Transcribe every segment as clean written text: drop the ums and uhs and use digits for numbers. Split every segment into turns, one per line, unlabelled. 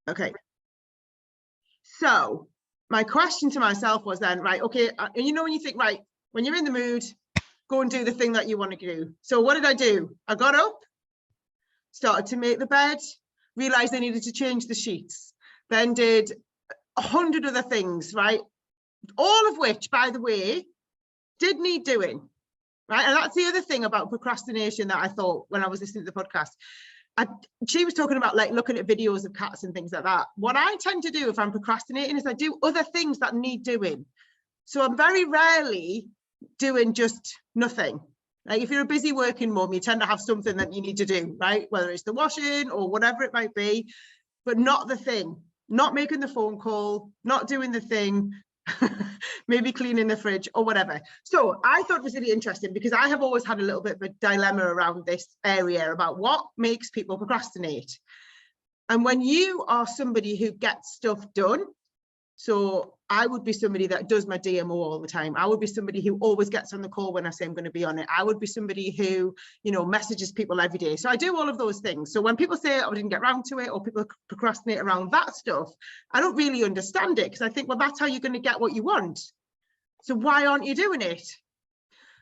Okay. So my question to myself was then, right, okay, and you know, when you think, right, when you're in the mood, go and do the thing that you want to do. So what did I do? I got up, started to make the bed, realized I needed to change the sheets, then did 100 other things, right? All of which, by the way, did need doing, right? And that's the other thing about procrastination that I thought when I was listening to the podcast. She was talking about like looking at videos of cats and things like that. What I tend to do if I'm procrastinating is I do other things that need doing. So I'm very rarely doing just nothing. Like if you're a busy working mum, you tend to have something that you need to do, right? Whether it's the washing or whatever it might be, but not the thing, not making the phone call, not doing the thing, maybe cleaning the fridge or whatever. So I thought it was really interesting because I have always had a little bit of a dilemma around this area about what makes people procrastinate. And when you are somebody who gets stuff done, so I would be somebody that does my DMO all the time. I would be somebody who always gets on the call when I say I'm going to be on it. I would be somebody who, you know, messages people every day. So I do all of those things. So when people say, oh, I didn't get around to it, or people procrastinate around that stuff, I don't really understand it because I think, well, that's how you're going to get what you want. So why aren't you doing it?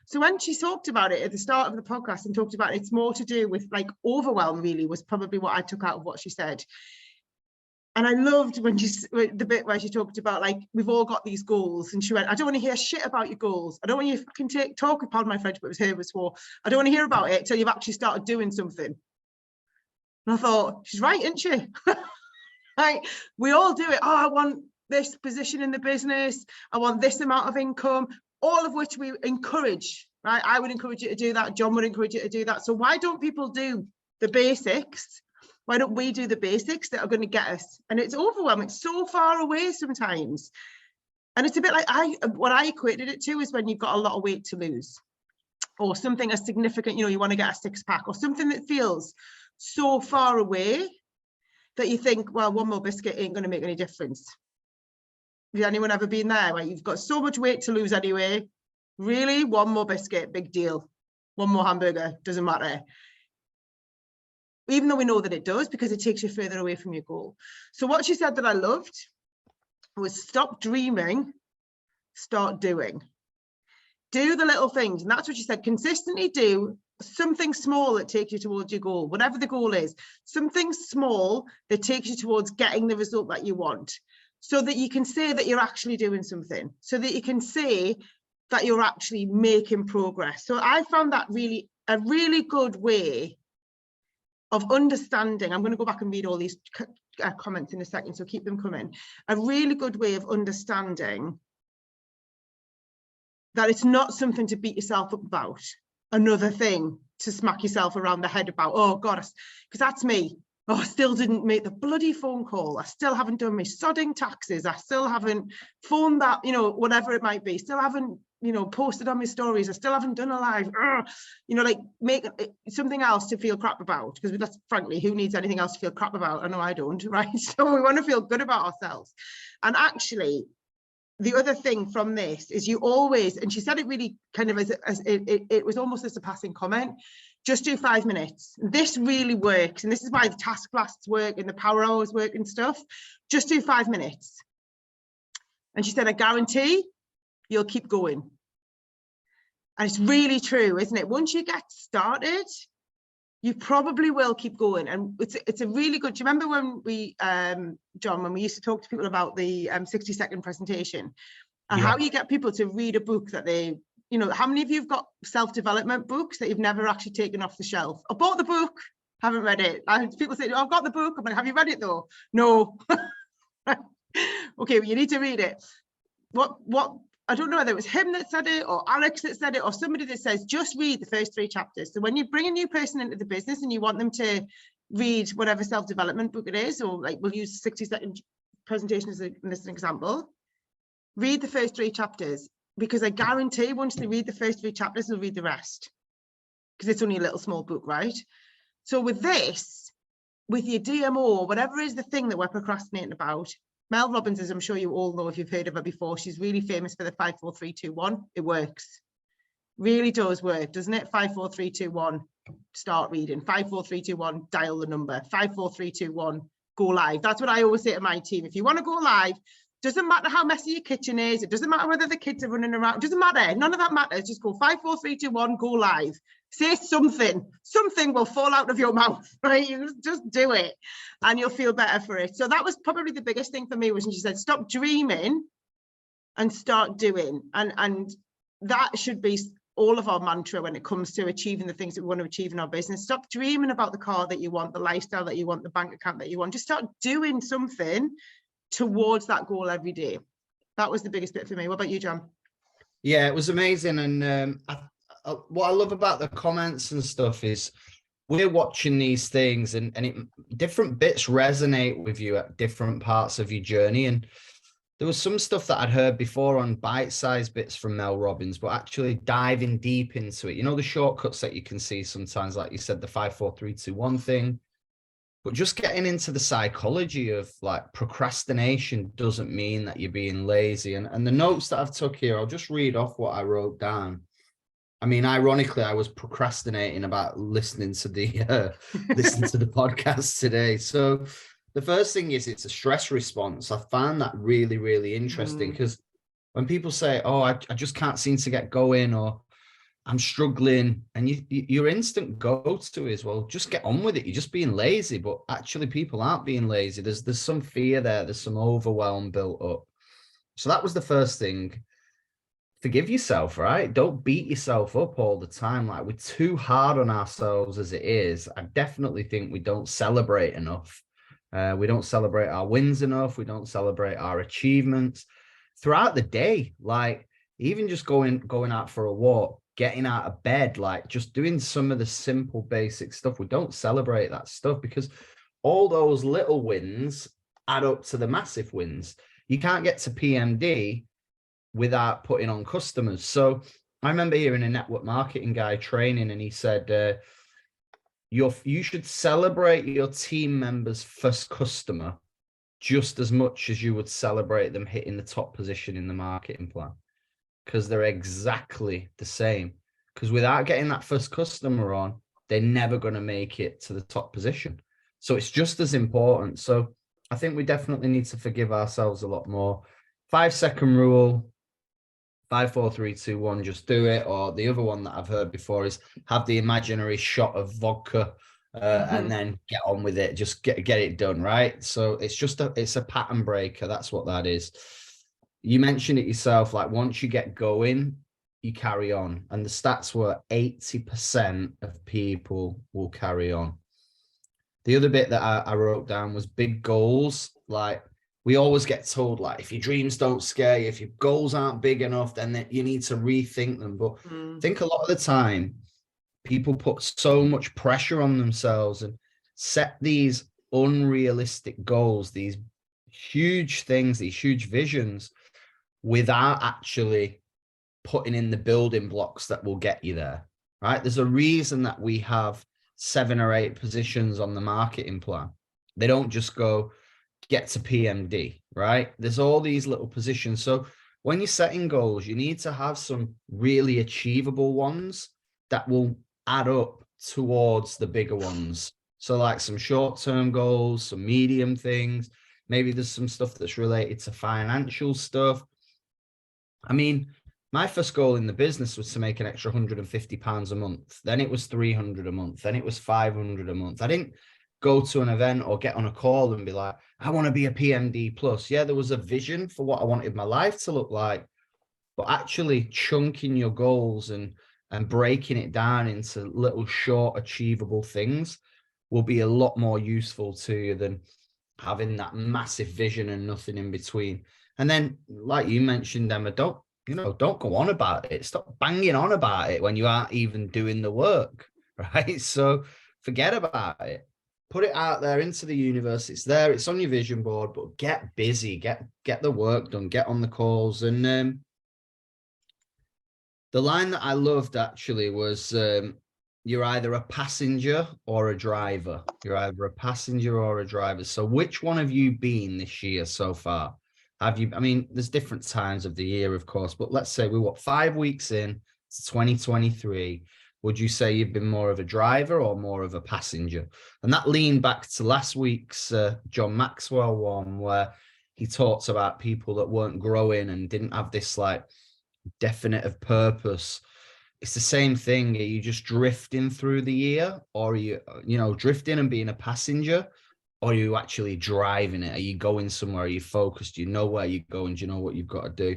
So when she talked about it at the start of the podcast and talked about it's more to do with like overwhelm, really was probably what I took out of what she said. And I loved when the bit where she talked about like, we've all got these goals. And she went, I don't want to hear shit about your goals. I don't want you to fucking talk upon my French, but it was her was for, I don't want to hear about it until you've actually started doing something. And I thought, she's right, isn't she? Like, we all do it. Oh, I want this position in the business. I want this amount of income, all of which we encourage, right? I would encourage you to do that. John would encourage you to do that. So why don't people do the basics? Why don't we do the basics that are going to get us? And it's overwhelming. It's so far away sometimes. And it's a bit like what I equated it to is when you've got a lot of weight to lose or something as significant, you know, you want to get a 6-pack or something that feels so far away that you think, well, one more biscuit ain't going to make any difference. Has anyone ever been there where you've got so much weight to lose anyway? Really? One more biscuit, big deal. One more hamburger, doesn't matter. Even though we know that it does, because it takes you further away from your goal. So what she said that I loved was stop dreaming, start doing. Do the little things. And that's what she said, consistently do something small that takes you towards your goal, whatever the goal is, something small that takes you towards getting the result that you want, so that you can say that you're actually doing something, so that you can say that you're actually making progress. So I found that a really good way of understanding. I'm going to go back and read all these comments in a second, so keep them coming. A really good way of understanding that it's not something to beat yourself up about, another thing to smack yourself around the head about. Oh God, because that's me. Oh, I still didn't make the bloody phone call. I still haven't done my sodding taxes. I still haven't phoned that, you know, whatever it might be. Still haven't, you know, posted on my stories. I still haven't done a live. You know, like make something else to feel crap about, because that's frankly, who needs anything else to feel crap about? I know I don't, right? So we want to feel good about ourselves. And actually, the other thing from this is you always, and she said it really kind of as it was almost as a passing comment, just do 5 minutes. This really works. And this is why the task blasts work and the power hours work and stuff. Just do 5 minutes. And she said, I guarantee you'll keep going. And it's really true, isn't it? Once you get started, you probably will keep going. And it's a really good, do you remember when we, John, when we used to talk to people about the 60-second presentation and how you get people to read a book that they, you know, how many of you have got self-development books that you've never actually taken off the shelf? I bought the book, haven't read it. People say, oh, I've got the book. I'm like, have you read it though? No. Okay, well, you need to read it. What I don't know whether it was him that said it or Alex that said it or somebody that says just read the first 3 chapters. So when you bring a new person into the business and you want them to read whatever self-development book it is, or like we'll use 60-second presentation as an example, read the first 3 chapters, because I guarantee once they read the first 3 chapters, they'll read the rest, because it's only a little small book, right? So with this, with your DMO, whatever is the thing that we're procrastinating about, Mel Robbins, as I'm sure you all know if you've heard of her before, she's really famous for the 5, 4, 3, 2, 1. It works. Really does work, doesn't it? 5, 4, 3, 2, 1, start reading. 5, 4, 3, 2, 1, dial the number. 5, 4, 3, 2, 1, go live. That's what I always say to my team. If you want to go live, doesn't matter how messy your kitchen is. It doesn't matter whether the kids are running around. It doesn't matter. None of that matters. Just go 5, 4, 3, 2, 1, go live. Say something. Something will fall out of your mouth, right? You just do it and you'll feel better for it. So that was probably the biggest thing for me, was when she said, stop dreaming and start doing. And that should be all of our mantra when it comes to achieving the things that we want to achieve in our business. Stop dreaming about the car that you want, the lifestyle that you want, the bank account that you want. Just start doing something towards that goal every day. That was the biggest bit for me. What about you, John?
Yeah, it was amazing. And what I love about the comments and stuff is we're watching these things and different bits resonate with you at different parts of your journey. And there was some stuff that I'd heard before on bite-sized bits from Mel Robbins, but actually diving deep into it. You know, the shortcuts that you can see sometimes, like you said, the 5, 4, 3, 2, 1 thing. But just getting into the psychology of like procrastination doesn't mean that you're being lazy. And the notes that I've took here, I'll just read off what I wrote down. I mean, ironically, I was procrastinating about listening to the podcast today. So the first thing is it's a stress response. I found that really, really interesting because when people say, oh, I just can't seem to get going, or I'm struggling, and your instant go-to is, well, just get on with it. You're just being lazy. But actually, people aren't being lazy. There's some fear there. There's some overwhelm built up. So that was the first thing. Forgive yourself, right? Don't beat yourself up all the time. Like, we're too hard on ourselves as it is. I definitely think we don't celebrate enough. We don't celebrate our wins enough. We don't celebrate our achievements throughout the day. Like, even just going out for a walk, getting out of bed, like just doing some of the simple basic stuff. We don't celebrate that stuff because all those little wins add up to the massive wins. You can't get to PMD without putting on customers. So I remember hearing a network marketing guy training, and he said, you should celebrate your team members' first customer just as much as you would celebrate them hitting the top position in the marketing plan, because they're exactly the same. Because without getting that first customer on, they're never going to make it to the top position. So it's just as important. So I think we definitely need to forgive ourselves a lot more. 5-second rule, 5, 4, 3, 2, 1, just do it. Or the other one that I've heard before is have the imaginary shot of vodka and then get on with it. Just get it done, right? So it's a pattern breaker. That's what that is. You mentioned it yourself, like once you get going, you carry on. And the stats were 80% of people will carry on. The other bit that I wrote down was big goals. Like, we always get told, like, if your dreams don't scare you, if your goals aren't big enough, then you need to rethink them. But I think a lot of the time, people put so much pressure on themselves and set these unrealistic goals, these huge things, these huge visions, without actually putting in the building blocks that will get you there, right? There's a reason that we have 7 or 8 positions on the marketing plan. They don't just go get to PMD, right? There's all these little positions. So when you're setting goals, you need to have some really achievable ones that will add up towards the bigger ones. So like some short-term goals, some medium things. Maybe there's some stuff that's related to financial stuff. I mean, my first goal in the business was to make an extra £150 a month. Then it was 300 a month. Then it was 500 a month. I didn't go to an event or get on a call and be like, I want to be a PMD plus. Yeah, there was a vision for what I wanted my life to look like, but actually chunking your goals and breaking it down into little short achievable things will be a lot more useful to you than having that massive vision and nothing in between. And then, like you mentioned, Emma, don't go on about it. Stop banging on about it when you aren't even doing the work, right? So forget about it. Put it out there into the universe. It's there. It's on your vision board, but get busy, get the work done, get on the calls. And the line that I loved actually was, you're either a passenger or a driver. You're either a passenger or a driver. So which one have you been this year so far? Have you, I mean, there's different times of the year, of course, but let's say we're 5 weeks in to 2023. Would you say you've been more of a driver or more of a passenger? And that leaned back to last week's John Maxwell one, where he talks about people that weren't growing and didn't have this like definite of purpose. It's the same thing. Are you just drifting through the year, or are you, drifting and being a passenger, or are you actually driving it? Are you going somewhere? Are you focused? Do you know where you're going? Do you know what you've got to do?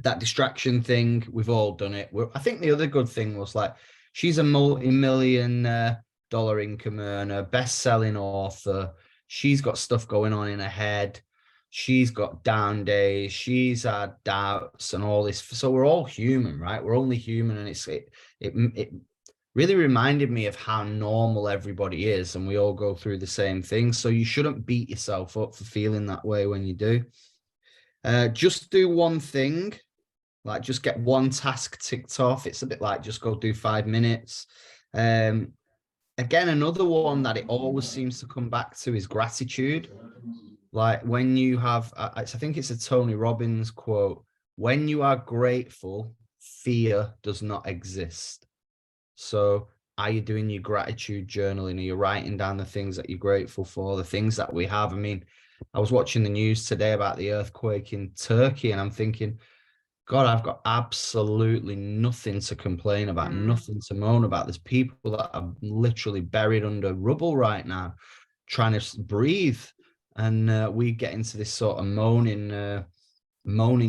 That distraction thing, we've all done it. I think the other good thing was like, she's a multi-million dollar income earner, best-selling author. She's got stuff going on in her head. She's got down days. She's had doubts and all this. So we're all human, right? We're only human. And it really reminded me of how normal everybody is. And we all go through the same thing. So you shouldn't beat yourself up for feeling that way when you do. Just do one thing. Like, just get one task ticked off. It's a bit like just go do 5 minutes. Again, another one that it always seems to come back to is gratitude. Like when you have, I think it's a Tony Robbins quote, when you are grateful, fear does not exist. So are you doing your gratitude journaling? Are you writing down the things that you're grateful for, the things that we have? I mean, I was watching the news today about the earthquake in Turkey, and I'm thinking, God, I've got absolutely nothing to complain about, nothing to moan about. There's people that are literally buried under rubble right now, trying to breathe. And we get into this sort of moaning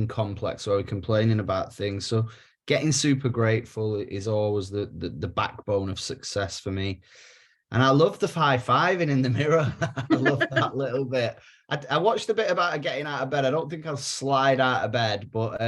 complex where we're complaining about things. So getting super grateful is always the backbone of success for me. And I love the high-fiving in the mirror. I love that little bit. I watched a bit about getting out of bed. I don't think I'll slide out of bed, but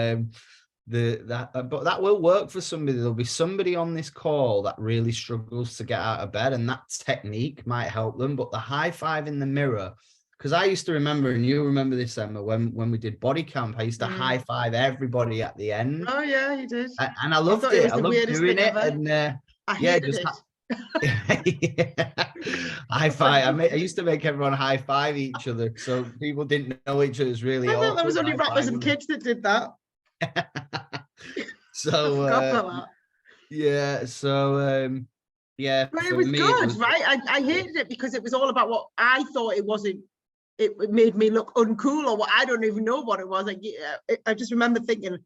that will work for somebody. There'll be somebody on this call that really struggles to get out of bed, and that technique might help them. But the high-five in the mirror, because I used to remember, and you remember this, Emma, when we did body camp, I used to high-five everybody at the end.
Oh yeah, you did.
And I loved it. I loved doing it. And
I hated it.
High five. I used to make everyone high five each other, so people didn't know each other's really.
I thought there was only rappers and kids that did that.
So yeah, so yeah,
but it was good, right? I hated it because it was all about what I thought it wasn't. It made me look uncool, or what, I don't even know what it was. Like, I just remember thinking,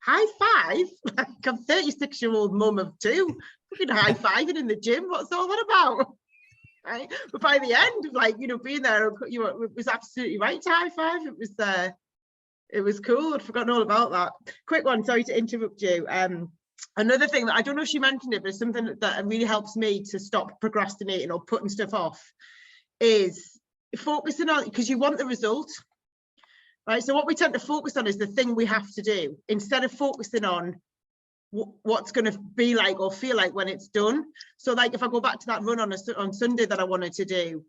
high five? Like, I'm 36-year-old mum of 2. Fucking high fiving in the gym. What's all that about? Right? But by the end, like, being there, it was absolutely right to high five. It was cool. I'd forgotten all about that. Quick one, sorry to interrupt you. Another thing that I don't know if she mentioned it, but it's something that really helps me to stop procrastinating or putting stuff off is focusing on, because you want the result. Right, so what we tend to focus on is the thing we have to do, instead of focusing on what's going to be like or feel like when it's done. So like if I go back to that run on Sunday that I wanted to do,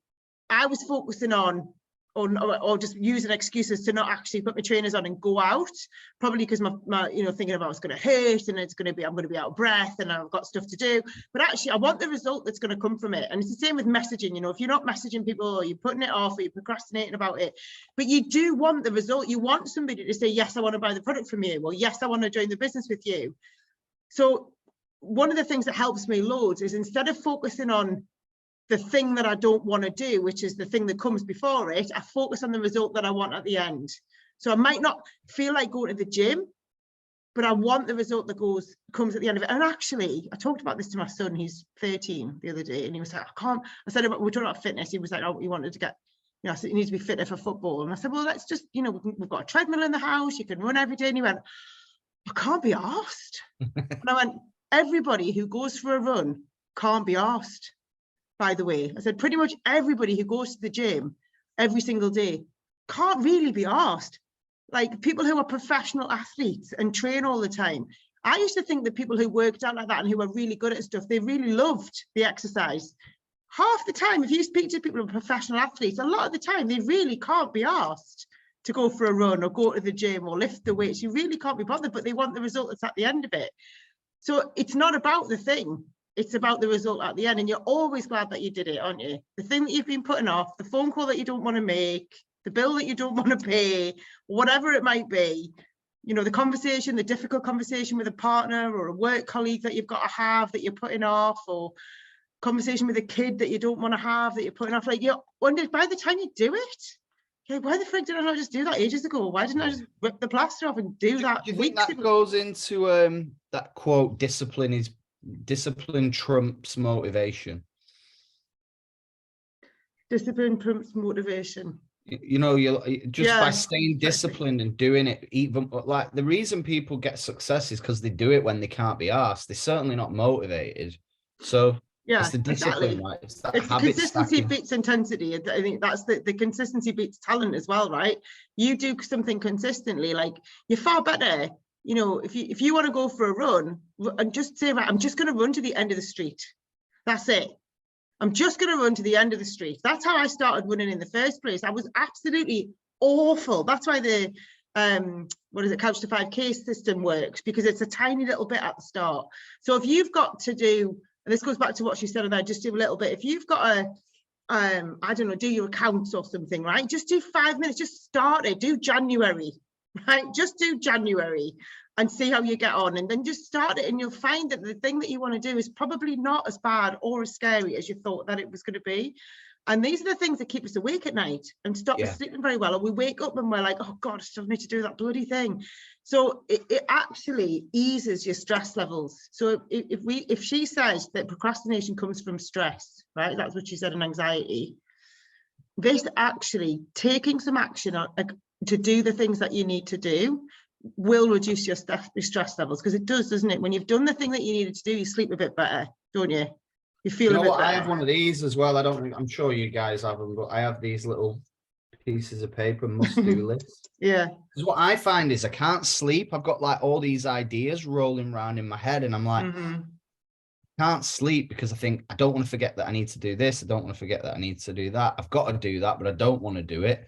I was focusing on or just using excuses to not actually put my trainers on and go out, probably because my thinking about it's going to hurt and I'm going to be out of breath and I've got stuff to do. But actually I want the result that's going to come from it. And it's the same with messaging. If you're not messaging people, or you're putting it off, or you're procrastinating about it, but you do want the result. You want somebody to say, yes, I want to buy the product from you, or yes, I want to join the business with you. So one of the things that helps me loads is, instead of focusing on the thing that I don't want to do, which is the thing that comes before it, I focus on the result that I want at the end. So I might not feel like going to the gym, but I want the result that comes at the end of it. And actually, I talked about this to my son, he's 13, the other day, and he was like, I said, we're talking about fitness. He was like, oh, he wanted to get, I said, you need to be fitter for football. And I said, well, let's just, we've got a treadmill in the house, you can run every day. And he went, I can't be arsed. And I went, everybody who goes for a run can't be arsed. By the way, I said, pretty much everybody who goes to the gym every single day can't really be asked. Like, people who are professional athletes and train all the time, I used to think that people who worked out like that and who were really good at stuff, they really loved the exercise. Half the time, if you speak to people who are professional athletes, a lot of the time they really can't be asked to go for a run or go to the gym or lift the weights. You really can't be bothered, but they want the result that's at the end of it. So it's not about the thing. It's about the result at the end, and you're always glad that you did it, aren't you? The thing that you've been putting off, the phone call that you don't want to make, the bill that you don't want to pay, whatever it might be, the conversation, the difficult conversation with a partner or a work colleague that you've got to have that you're putting off, or conversation with a kid that you don't want to have that you're putting off. Like, you wonder by the time you do it, okay, why the frick did I not just do that ages ago? Why didn't I just rip the plaster off and do that?
Do you think that goes into that quote, discipline trumps motivation?
Discipline trumps motivation.
You're just by staying disciplined and doing it, even like the reason people get success is because they do it when they can't be asked. They're certainly not motivated. So it's the discipline, right? It's that habit
consistency
stacking.
beats intensity. I think that's the consistency beats talent as well, right? You do something consistently, like you're far better. If you want to go for a run and just say, right, I'm just going to run to the end of the street. That's it. I'm just going to run to the end of the street. That's how I started running in the first place. I was absolutely awful. That's why the Couch to 5K system works, because it's a tiny little bit at the start. So if you've got to do, and this goes back to what she said about just do a little bit. If you've got to, I don't know, do your accounts or something, right? Just do 5 minutes. Just start it. Do January, right? Just do January and see how you get on, and then just start it, and you'll find that the thing that you want to do is probably not as bad or as scary as you thought that it was going to be. And these are the things that keep us awake at night and stop us sleeping very well. And we wake up and we're like, oh God, I still need to do that bloody thing. So it actually eases your stress levels. So if she says that procrastination comes from stress, right? That's what she said in anxiety. This actually taking some action to do the things that you need to do will reduce your stress levels, because it does, doesn't it? When you've done the thing that you needed to do, you sleep a bit better, don't you? You feel a bit better.
I have one of these as well. I'm sure you guys have them, but I have these little pieces of paper, must-do lists.
Yeah.
Because what I find is I can't sleep. I've got like all these ideas rolling around in my head, and I'm like, can't sleep because I think I don't want to forget that I need to do this. I don't want to forget that I need to do that. I've got to do that, but I don't want to do it.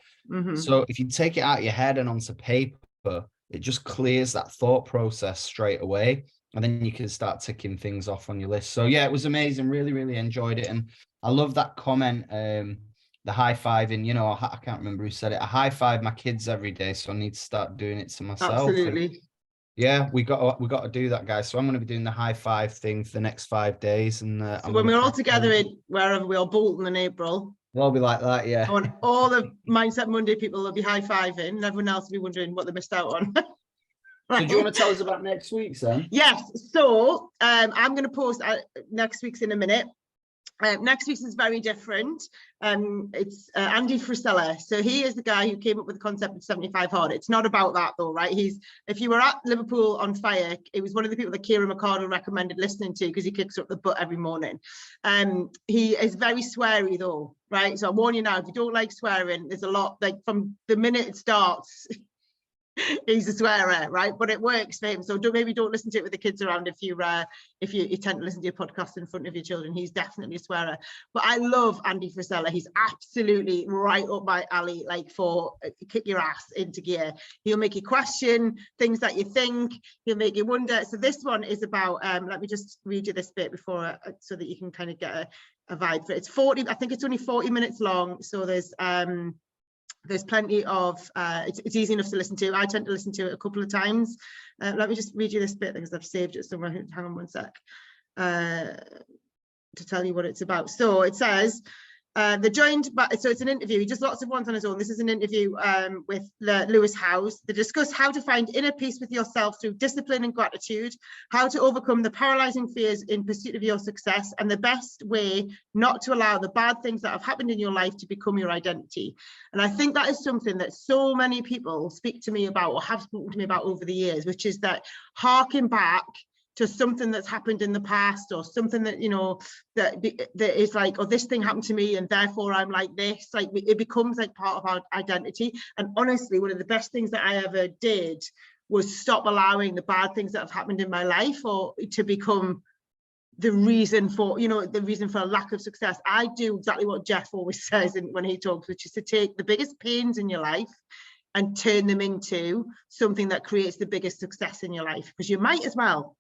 So if you take it out of your head and onto paper, it just clears that thought process straight away. And then you can start ticking things off on your list. So yeah, it was amazing. Really, really enjoyed it. And I love that comment, the high-fiving, I can't remember who said it. I high-five my kids every day, so I need to start doing it to myself.
Absolutely.
And yeah, we got to do that, guys. So I'm going to be doing the high-five thing for the next 5 days. And
so when we're all together in wherever we are, Bolton in April,
we'll be like that, yeah.
On all the Mindset Monday people will be high-fiving, and everyone else will be wondering what they missed out on.
Right. So do you want to tell us about next week's then?
Yes. So I'm going to post next week's in a minute. Next week's is very different. It's Andy Frisella. So he is the guy who came up with the concept of 75 Hard. It's not about that though, right? If you were at Liverpool on Fire, it was one of the people that Kieran McCardle recommended listening to, because he kicks up the butt every morning. He is very sweary though, right? So I warn you now, if you don't like swearing, there's a lot, like from the minute it starts, he's a swearer, right? But it works for him. So maybe don't listen to it with the kids around if you tend to listen to your podcast in front of your children. He's definitely a swearer. But I love Andy Frisella. He's absolutely right up my alley, like for kick your ass into gear. He'll make you question things that you think. He'll make you wonder. So this one is about, let me just read you this bit before, so that you can kind of get a vibe for it. It's 40, I think it's only 40 minutes long. So there's plenty of, it's easy enough to listen to. I tend to listen to it a couple of times. Let me just read you this bit because I've saved it somewhere. Hang on one sec to tell you what it's about. So it says, they're joined by, so it's an interview. He does lots of ones on his own. This is an interview with Lewis Howes. They discuss how to find inner peace with yourself through discipline and gratitude, how to overcome the paralyzing fears in pursuit of your success, and the best way not to allow the bad things that have happened in your life to become your identity. And I think that is something that so many people speak to me about, or have spoken to me about over the years, which is that harking back to something that's happened in the past, or something that, that is like, oh, this thing happened to me and therefore I'm like this, like it becomes like part of our identity. And honestly, one of the best things that I ever did was stop allowing the bad things that have happened in my life or to become the reason for, the reason for a lack of success. I do exactly what Jeff always says when he talks, which is to take the biggest pains in your life and turn them into something that creates the biggest success in your life, because you might as well.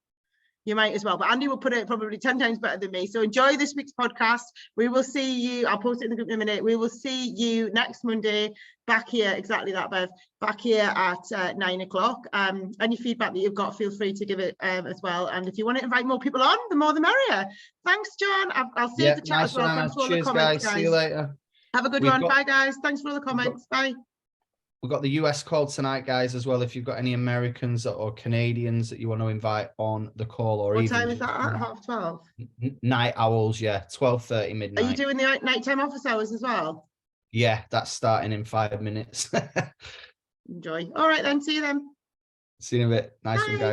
You might as well, but Andy will put it probably 10 times better than me. So enjoy this week's podcast. We will see you. I'll post it in the group in a minute. We will see you next Monday back here. Exactly that, Bev. Back here at 9 o'clock. Any feedback that you've got, feel free to give it as well. And if you want to invite more people on, the more the merrier. Thanks, John. I'll save the chat as well. Thanks for all the comments, guys.
See you later.
Have a good one. Bye, guys. Thanks for all the comments. Bye.
We've got the US call tonight, guys, as well. If you've got any Americans or Canadians that you want to invite on the call, or
what
even
time is that at? 12:30?
Night owls, yeah, 12:30 midnight.
Are you doing the nighttime office hours as well?
Yeah, that's starting in 5 minutes.
Enjoy. All right then. See you then.
See you in a bit. Nice one, guys.